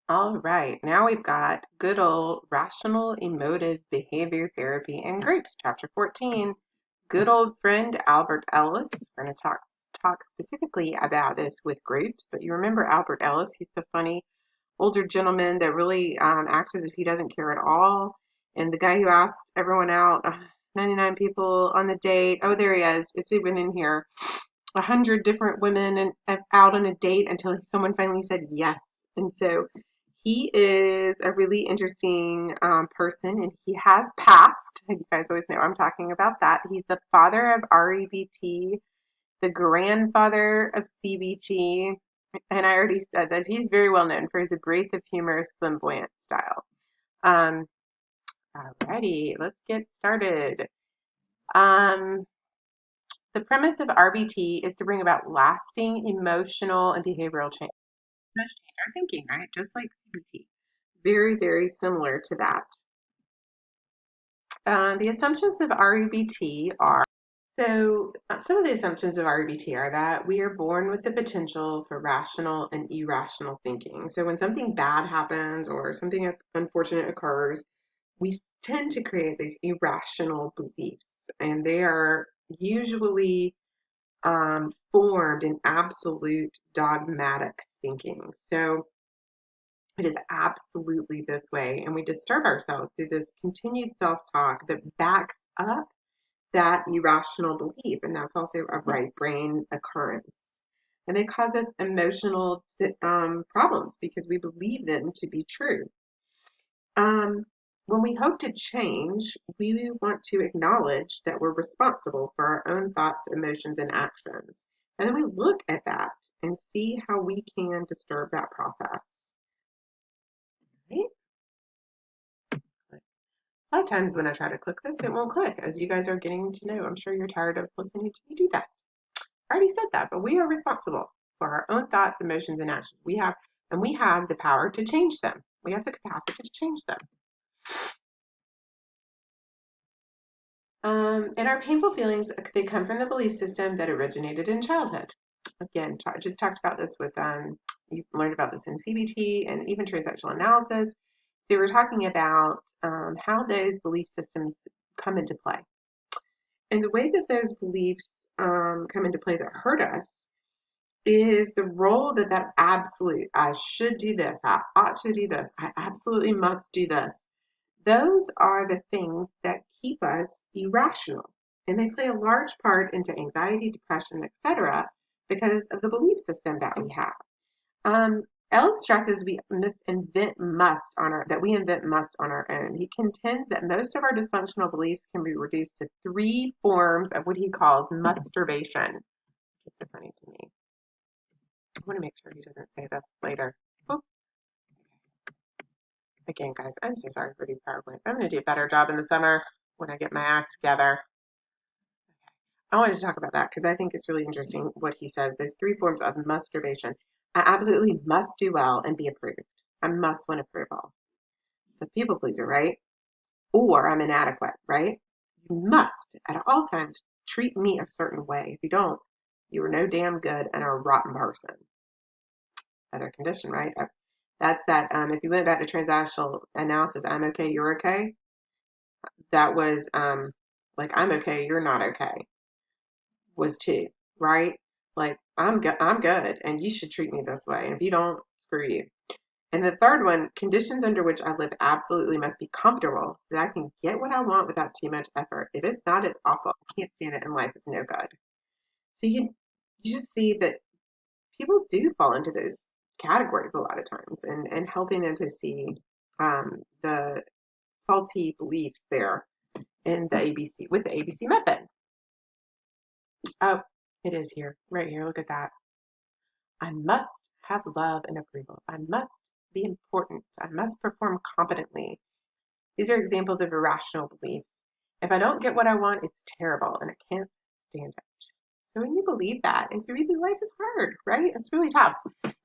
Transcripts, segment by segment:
All right, now we've got good old rational emotive behavior therapy in groups, chapter 14. Good old friend Albert Ellis. We're going to talk specifically about this with groups, but you remember Albert Ellis? He's the funny older gentleman that really acts as if he doesn't care at all. And the guy who asked everyone out, 99 people on the date. Oh, there he is. It's even in here. 100 different women and out on a date until someone finally said yes. And so he is a really interesting person, and he has passed. You guys always know I'm talking about that. He's the father of REBT, the grandfather of CBT, and I already said that he's very well known for his abrasive, humorous, flamboyant style. Um, Alrighty, let's get started. Um, the premise of RBT is to bring about lasting emotional and behavioral change. Must change our thinking, right? Just like CBT. Very, very similar to that. The assumptions of REBT are some of the assumptions of REBT are that we are born with the potential for rational and irrational thinking. So when something bad happens or something unfortunate occurs, we tend to create these irrational beliefs, and they are usually formed in absolute dogmatic thinking. So it is absolutely this way, and we disturb ourselves through this continued self talk that backs up that irrational belief, and that's also a right brain occurrence. And they cause us emotional problems because we believe them to be true. Um, when we hope to change, we want to acknowledge that we're responsible for our own thoughts, emotions, and actions. And then we look at that and see how we can disturb that process. Right? A lot of times when I try to click this, it won't click, as you guys are getting to know. I'm sure you're tired of listening to me do that. I already said that, but we are responsible for our own thoughts, emotions, and actions. We have the power to change them. We have the capacity to change them. And our painful feelings, they come from the belief system that originated in childhood. Again, I just talked about this with, you learned about this in CBT and even transactional analysis. So we're talking about how those belief systems come into play. And the way that those beliefs come into play that hurt us is the role that absolute, I should do this, I ought to do this, I absolutely must do this. Those are the things that keep us irrational. And they play a large part into anxiety, depression, etc., because of the belief system that we have. Ellis stresses that we invent must on our own. He contends that most of our dysfunctional beliefs can be reduced to three forms of what he calls masturbation, which is so funny to me. I want to make sure he doesn't say this later. Oh, again, guys, I'm so sorry for these PowerPoints. I'm going to do a better job in the summer when I get my act together. I wanted to talk about that because I think it's really interesting what he says. There's three forms of masturbation. I absolutely must do well and be approved. I must win approval. That's people pleaser, right? Or I'm inadequate, right? You must at all times treat me a certain way. If you don't, you are no damn good and a rotten person. Other condition, right? That's that. If you went back to transactional analysis, I'm okay, you're okay. That was like I'm okay, you're not okay. Was two, right? Like I'm good, and you should treat me this way. And if you don't, screw you. And the third one, conditions under which I live absolutely must be comfortable so that I can get what I want without too much effort. If it's not, it's awful. I can't stand it, and life is no good. So you just see that people do fall into those categories a lot of times, and helping them to see the faulty beliefs there in the ABC with the ABC method. Oh, it is here, right here. Look at that. I must have love and approval. I must be important. I must perform competently. These are examples of irrational beliefs. If I don't get what I want, it's terrible and I can't stand it. So when you believe that, it's really life is hard, right? It's really tough.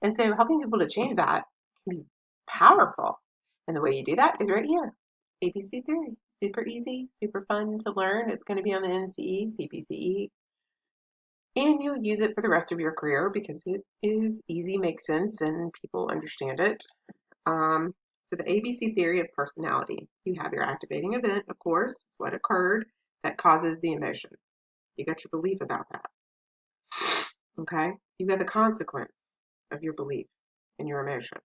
And so helping people to change that can be powerful. And the way you do that is right here. ABC theory. Super easy, super fun to learn. It's going to be on the NCE, CPCE, and you'll use it for the rest of your career because it is easy, makes sense, and people understand it. So the ABC theory of personality. You have your activating event, of course, what occurred that causes the emotion. You got your belief about that. Okay? You got the consequence of your belief and your emotion.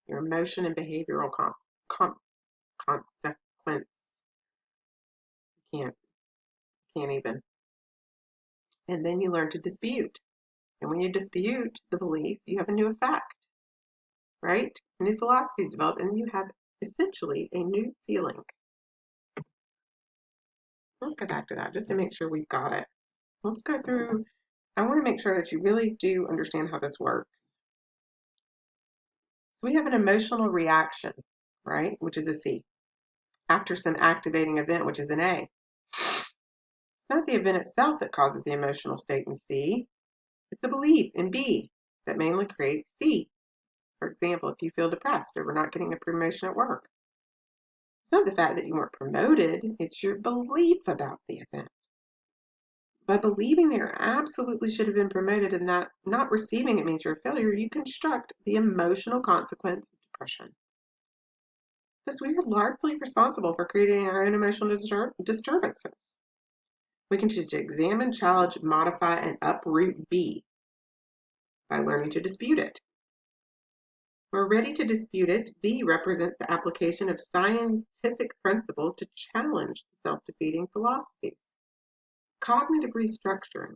Your emotion and behavioral consequence. Can't can't even. And then you learn to dispute. And when you dispute the belief, you have a new effect, right? New philosophies develop, and you have essentially a new feeling. Let's go back to that just to make sure we've got it. Let's go through. I want to make sure that you really do understand how this works. So we have an emotional reaction, right, which is a C, after some activating event, which is an A. It's not the event itself that causes the emotional state in C. It's the belief in B that mainly creates C. For example, if you feel depressed over not getting a promotion at work, it's not the fact that you weren't promoted, it's your belief about the event. By believing that you absolutely should have been promoted and not receiving it means you're a failure, you construct the emotional consequence of depression. Thus, we are largely responsible for creating our own emotional disturbances. We can choose to examine, challenge, modify, and uproot B by learning to dispute it. We're ready to dispute it. D represents the application of scientific principles to challenge self-defeating philosophies. Cognitive restructuring,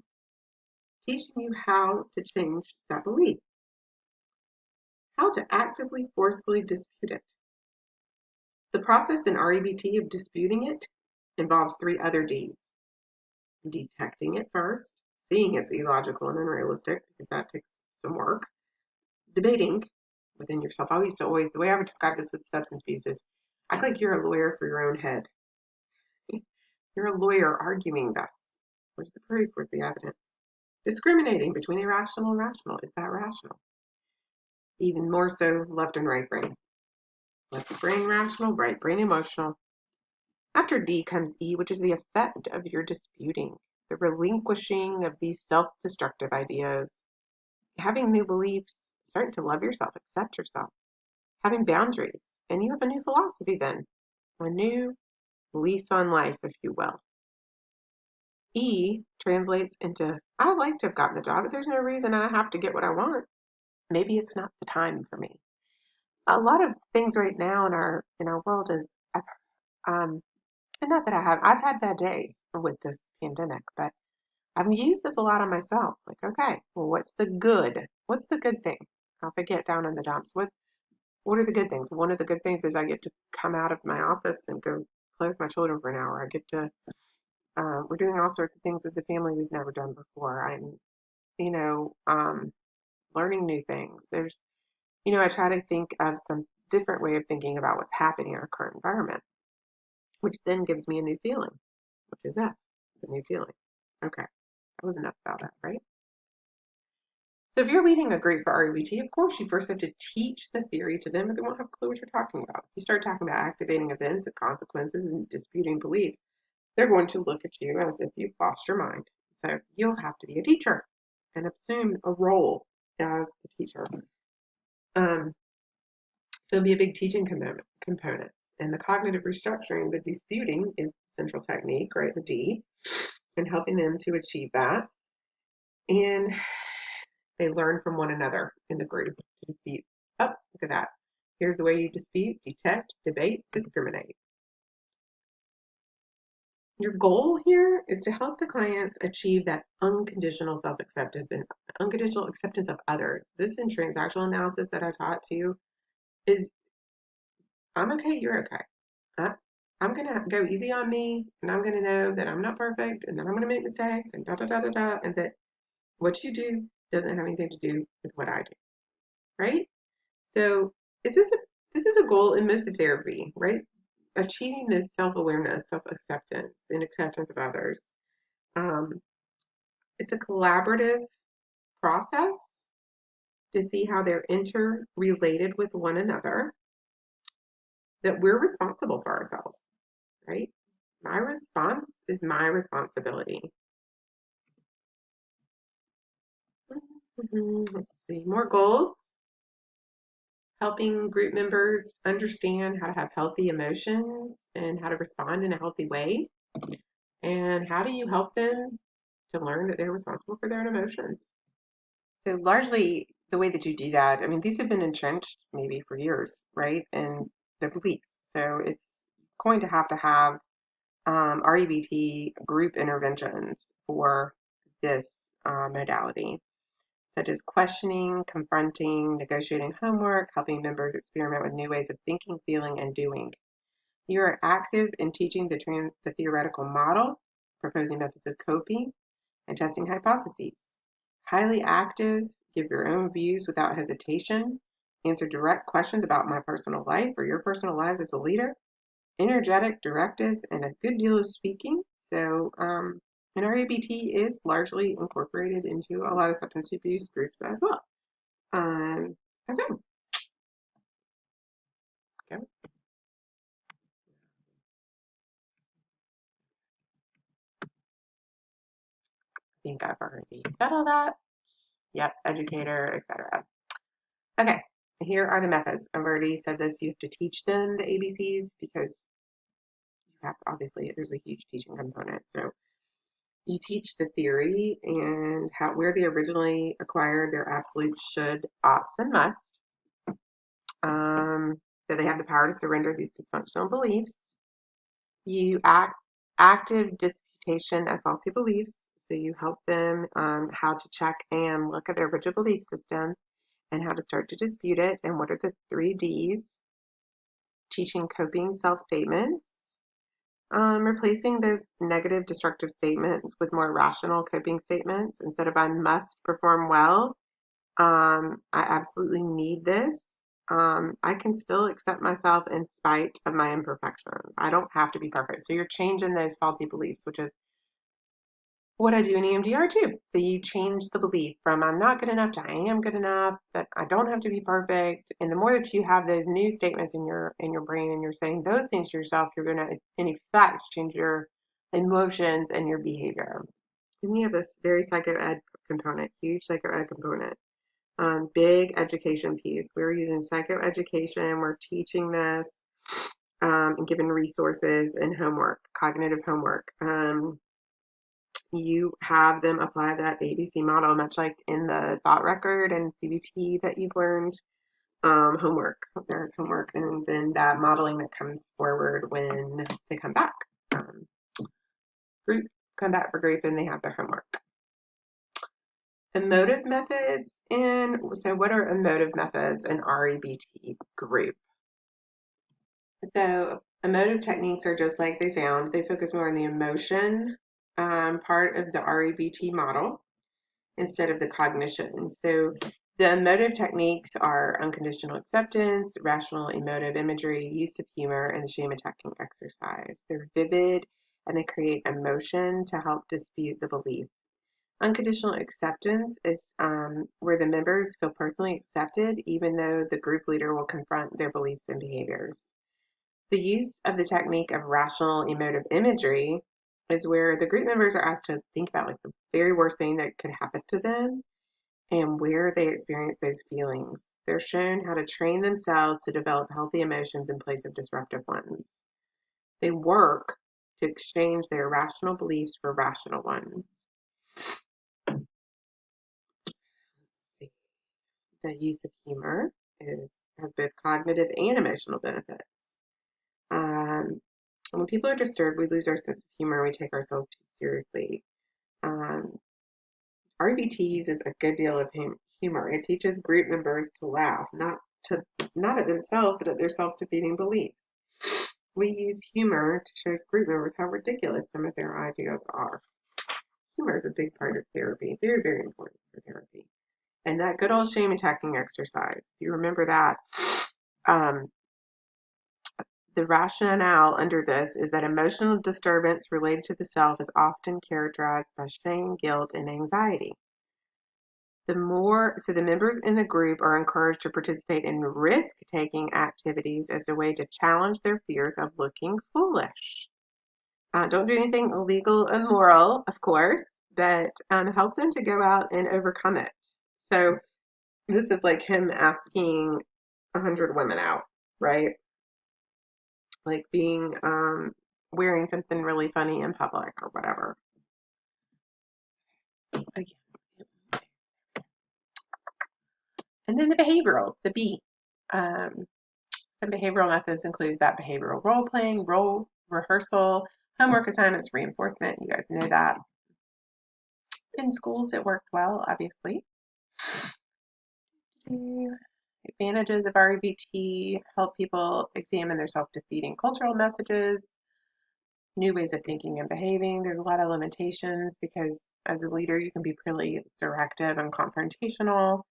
teaching you how to change that belief, how to actively, forcefully dispute it. The process in REBT of disputing it involves 3 other Ds. Detecting it first, seeing it's illogical and unrealistic, because that takes some work. Debating within yourself. I used to always, the way I would describe this with substance abuse is, act like you're a lawyer for your own head. You're a lawyer arguing this. Where's the proof? Where's the evidence? Discriminating between irrational and rational. Is that rational? Even more so, left and right brain. Left brain rational, right brain emotional. After D comes E, which is the effect of your disputing, the relinquishing of these self-destructive ideas, having new beliefs, starting to love yourself, accept yourself, having boundaries, and you have a new philosophy then, a new lease on life, if you will. E translates into, I'd like to have gotten the job, but there's no reason I have to get what I want. Maybe it's not the time for me. A lot of things right now in our world is, and not that I've had bad days with this pandemic, but I've used this a lot on myself. Like, okay, well, what's the good? What's the good thing? If I get down in the dumps, what are the good things? One of the good things is I get to come out of my office and go play with my children for an hour. I get to, we're doing all sorts of things as a family we've never done before. I'm, you know, learning new things. There's, I try to think of some different way of thinking about what's happening in our current environment, which then gives me a new feeling, which is that, the new feeling. Okay, that was enough about that, right? So if you're leading a group for REBT, of course, you first have to teach the theory to them, but they won't have a clue what you're talking about. If you start talking about activating events and consequences and disputing beliefs, they're going to look at you as if you've lost your mind. So you'll have to be a teacher and assume a role as a teacher. So it'll be a big teaching component. And the cognitive restructuring, the disputing is the central technique, right? The D, and helping them to achieve that. And they learn from one another in the group to dispute. Oh, look at that. Here's the way you dispute, detect, debate, discriminate. Your goal here is to help the clients achieve that unconditional self-acceptance and unconditional acceptance of others. This in transactional analysis that I taught to you is, I'm okay, you're okay. I'm going to go easy on me, and I'm going to know that I'm not perfect, and that I'm going to make mistakes, and da da da da da, and that what you do doesn't have anything to do with what I do, right? So this is a goal in most of therapy, right? Achieving this self-awareness, self-acceptance, and acceptance of others. It's a collaborative process to see how they're interrelated with one another, that we're responsible for ourselves, right? My response is my responsibility. Let's see, more goals. helping group members understand how to have healthy emotions and how to respond in a healthy way. And how do you help them to learn that they're responsible for their own emotions? So largely the way that you do that, I mean, these have been entrenched maybe for years, right? And their beliefs. So it's going to have REBT group interventions for this modality, such as questioning, confronting, negotiating homework, helping members experiment with new ways of thinking, feeling, and doing. You are active in teaching the theoretical model, proposing methods of coping, and testing hypotheses. Highly active, give your own views without hesitation, answer direct questions about my personal life or your personal lives as a leader, energetic, directive, and a good deal of speaking. So, and RABT is largely incorporated into a lot of substance abuse groups as well. Okay, okay. I think I've already said all that. Yep, educator, etc. Okay, here are the methods. I've already said this. You have to teach them the ABCs because you have obviously there's a huge teaching component. So you teach the theory and how where they originally acquired their absolute should, oughts, and must. So they have the power to surrender these dysfunctional beliefs. You active disputation of faulty beliefs. So you help them how to check and look at their rigid belief system and how to start to dispute it. And what are the 3 Ds? Teaching coping self-statements, replacing those negative destructive statements with more rational coping statements. Instead of I must perform well, I absolutely need this. I can still accept myself in spite of my imperfections. I don't have to be perfect. So you're changing those faulty beliefs, which is what I do in EMDR too. So you change the belief from I'm not good enough to I am good enough, that I don't have to be perfect. And the more that you have those new statements in your brain and you're saying those things to yourself, you're gonna in effect change your emotions and your behavior. And we have this very psychoed component, huge psychoed component. Big education piece. We're using psychoeducation, we're teaching this and giving resources and homework, cognitive homework. You have them apply that ABC model, much like in the thought record and CBT that you've learned. Homework. There's homework, and then that modeling that comes forward when they come back. Group come back for group, and they have their homework. Emotive methods, and so what are emotive methods in REBT group? So emotive techniques are just like they sound. They focus more on the emotion part of the REBT model instead of the cognition. So the emotive techniques are unconditional acceptance, rational emotive imagery, use of humor, and the shame attacking exercise. They're vivid and they create emotion to help dispute the belief. Unconditional acceptance is where the members feel personally accepted, even though the group leader will confront their beliefs and behaviors. The use of the technique of rational emotive imagery is where the group members are asked to think about like the very worst thing that could happen to them and where they experience those feelings. They're shown how to train themselves to develop healthy emotions in place of disruptive ones. They work to exchange their irrational beliefs for rational ones. Let's see. The use of humor has both cognitive and emotional benefits. Um, when people are disturbed, we lose our sense of humor and we take ourselves too seriously. Um, RBT uses a good deal of humor. It teaches group members to laugh, not at themselves, but at their self-defeating beliefs. We use humor to show group members how ridiculous some of their ideas are. Humor is a big part of therapy, very, very important for therapy. And that good old shame attacking exercise, if you remember that, um, the rationale under this is that emotional disturbance related to the self is often characterized by shame, guilt, and anxiety. So the members in the group are encouraged to participate in risk-taking activities as a way to challenge their fears of looking foolish. Don't do anything illegal and immoral, of course, but help them to go out and overcome it. So this is like him asking 100 women out, right? Like being wearing something really funny in public or whatever. Again. And then the behavioral, the B. Um, some behavioral methods include that behavioral role playing, role rehearsal, homework assignments, reinforcement. You guys know that. In schools, it works well, obviously. The advantages of REBT help people examine their self-defeating cultural messages, new ways of thinking and behaving. There's a lot of limitations because as a leader, you can be really directive and confrontational.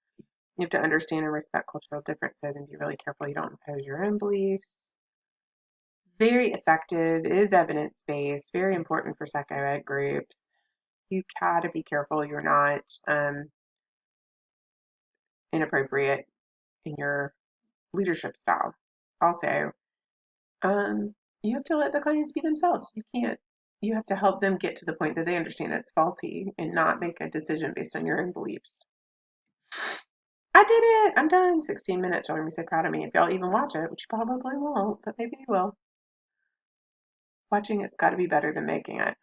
You have to understand and respect cultural differences and be really careful you don't impose your own beliefs. Very effective, is evidence-based, very important for psychoed groups. You gotta be careful you're not inappropriate in your leadership style. Also, you have to let the clients be themselves. You have to help them get to the point that they understand it's faulty and not make a decision based on your own beliefs. I did it. I'm done. 16 minutes. Y'all are gonna be so proud of me if y'all even watch it, which you probably won't, but maybe you will. Watching it's got to be better than making it.